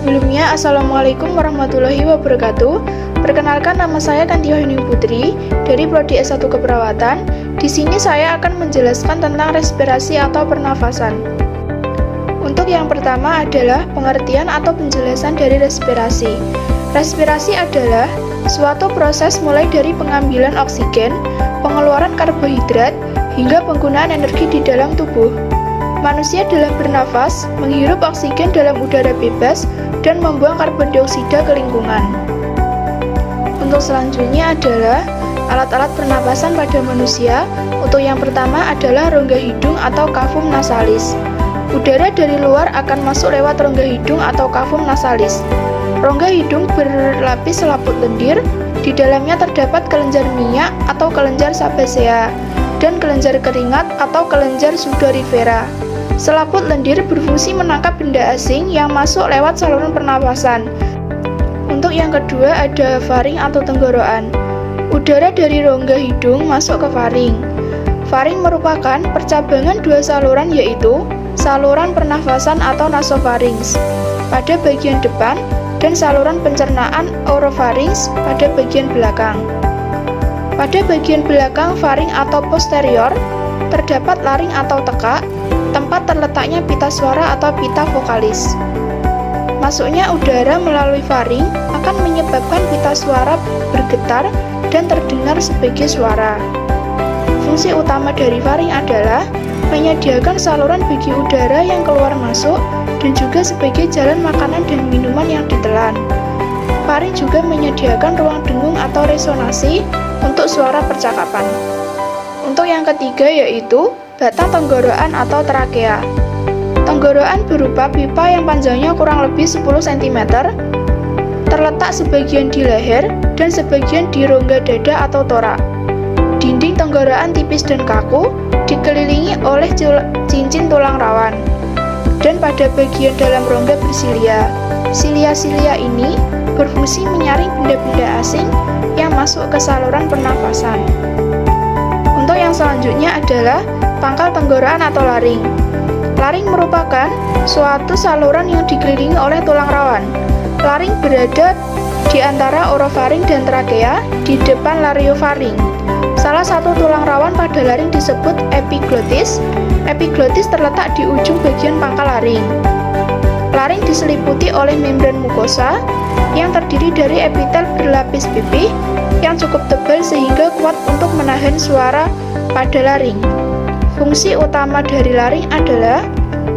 Sebelumnya, Assalamualaikum warahmatullahi wabarakatuh. Perkenalkan, nama saya Kantia Hening Putri dari Prodi S1 Keperawatan. Di sini saya akan menjelaskan tentang respirasi atau pernafasan. Untuk yang pertama adalah pengertian atau penjelasan dari respirasi. Respirasi adalah suatu proses mulai dari pengambilan oksigen, pengeluaran karbohidrat, hingga penggunaan energi di dalam tubuh. Manusia dalam bernafas, menghirup oksigen dalam udara bebas, dan membuang karbon dioksida ke lingkungan. Untuk selanjutnya adalah alat-alat pernapasan pada manusia. Untuk yang pertama adalah rongga hidung atau kafum nasalis. Udara dari luar akan masuk lewat rongga hidung atau kafum nasalis. Rongga hidung berlapis selaput lendir, di dalamnya terdapat kelenjar minyak atau kelenjar sebasea, dan kelenjar keringat atau kelenjar sudorifera. Selaput lendir berfungsi menangkap benda asing yang masuk lewat saluran pernapasan. Untuk yang kedua ada faring atau tenggorokan. Udara dari rongga hidung masuk ke faring. Faring merupakan percabangan dua saluran, yaitu saluran pernafasan atau nasofarinx pada bagian depan dan saluran pencernaan orofarinx pada bagian belakang. Pada bagian belakang faring atau posterior terdapat laring atau tekak, tempat terletaknya pita suara atau pita vokalis. Masuknya udara melalui faring akan menyebabkan pita suara bergetar dan terdengar sebagai suara. Fungsi utama dari faring adalah menyediakan saluran bagi udara yang keluar masuk dan juga sebagai jalan makanan dan minuman yang ditelan. Faring juga menyediakan ruang dengung atau resonansi untuk suara percakapan. Untuk yang ketiga yaitu batang tenggorokan atau trakea. Tenggorokan berupa pipa yang panjangnya kurang lebih 10 cm, terletak sebagian di leher dan sebagian di rongga dada atau torak. Dinding tenggorokan tipis dan kaku, dikelilingi oleh cincin tulang rawan, dan pada bagian dalam rongga bersilia. Silia-silia ini berfungsi menyaring benda-benda asing yang masuk ke saluran pernafasan. Untuk yang selanjutnya adalah pangkal tenggorokan atau laring. Laring merupakan suatu saluran yang dikelilingi oleh tulang rawan. Laring berada di antara orofaring dan trakea di depan lariofaring. Salah satu tulang rawan pada laring disebut epiglotis. Epiglotis terletak di ujung bagian pangkal laring. Laring diseliputi oleh membran mukosa yang terdiri dari epitel berlapis pipih yang cukup tebal sehingga kuat untuk menahan suara pada laring. Fungsi utama dari laring adalah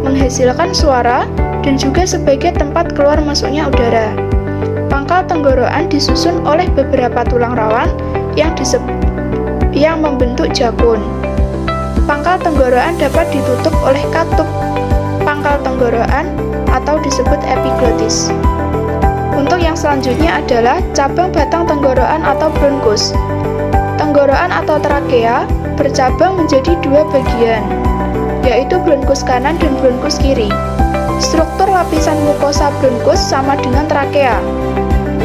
menghasilkan suara dan juga sebagai tempat keluar masuknya udara. Pangkal tenggorokan disusun oleh beberapa tulang rawan yang membentuk jakun. Pangkal tenggorokan dapat ditutup oleh katup pangkal tenggorokan atau disebut epiglotis. Untuk yang selanjutnya adalah cabang batang tenggorokan atau bronkus. Tenggorokan atau trakea bercabang menjadi dua bagian, yaitu bronkus kanan dan bronkus kiri. Struktur lapisan mukosa bronkus sama dengan trakea.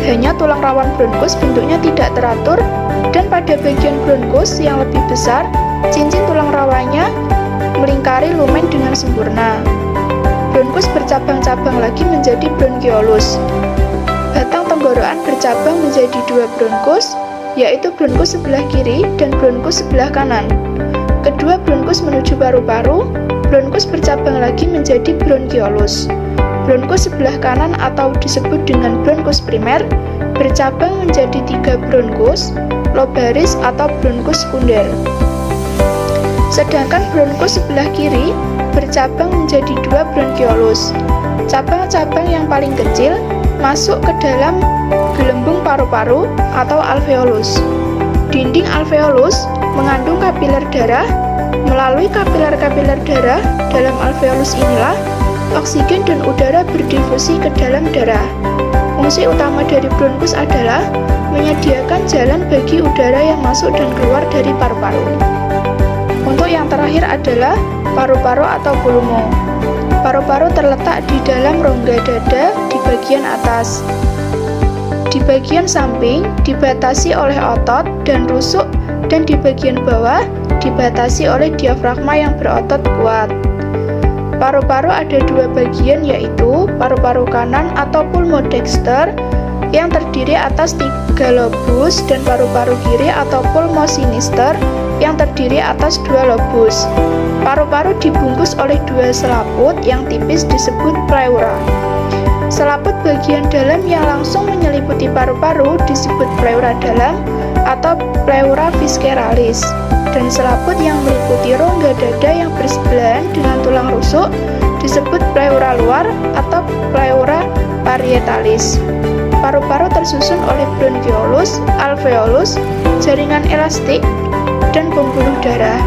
Hanya tulang rawan bronkus bentuknya tidak teratur, dan pada bagian bronkus yang lebih besar, cincin tulang rawannya melingkari lumen dengan sempurna. Bronkus bercabang-cabang lagi menjadi bronkiolus. Batang tenggorokan bercabang menjadi dua bronkus, yaitu bronkus sebelah kiri dan bronkus sebelah kanan. Kedua bronkus menuju paru-paru, bronkus bercabang lagi menjadi bronkiolus. Bronkus sebelah kanan atau disebut dengan bronkus primer, bercabang menjadi tiga bronkus, lobaris atau bronkus sekunder. Sedangkan bronkus sebelah kiri bercabang menjadi dua bronkiolus. Cabang-cabang yang paling kecil masuk ke dalam gelembung paru-paru atau alveolus. Dinding alveolus mengandung kapiler darah. Melalui kapiler-kapiler darah dalam alveolus inilah oksigen dan udara berdifusi ke dalam darah. Fungsi utama dari bronkus adalah menyediakan jalan bagi udara yang masuk dan keluar dari paru-paru. Untuk yang terakhir adalah paru-paru atau pulmo. Paru-paru terletak di dalam rongga dada di bagian atas. Di bagian samping dibatasi oleh otot dan rusuk, dan di bagian bawah dibatasi oleh diafragma yang berotot kuat. Paru-paru ada dua bagian, yaitu paru-paru kanan atau pulmodexter yang terdiri atas 3 lobus dan paru-paru kiri atau pulmosinister yang terdiri atas 2 lobus. Paru-paru dibungkus oleh 2 selaput yang tipis disebut pleura. Selaput bagian dalam yang langsung menyeliputi paru-paru disebut pleura dalam atau pleura visceralis, dan selaput yang meliputi rongga dada yang bersebelahan dengan tulang rusuk disebut pleura luar atau pleura parietalis. Paru-paru tersusun oleh bronchioles, alveolus, jaringan elastik, dan pembuluh darah.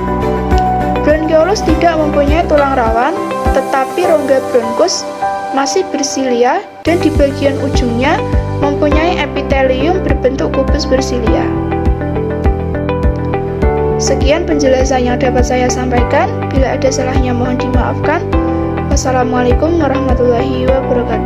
Bronchioles tidak mempunyai tulang rawan, tetapi rongga bronkus masih bersilia dan di bagian ujungnya mempunyai epitelium berbentuk kubus bersilia. Sekian penjelasan yang dapat saya sampaikan. Bila ada salahnya mohon dimaafkan. Wassalamualaikum warahmatullahi wabarakatuh.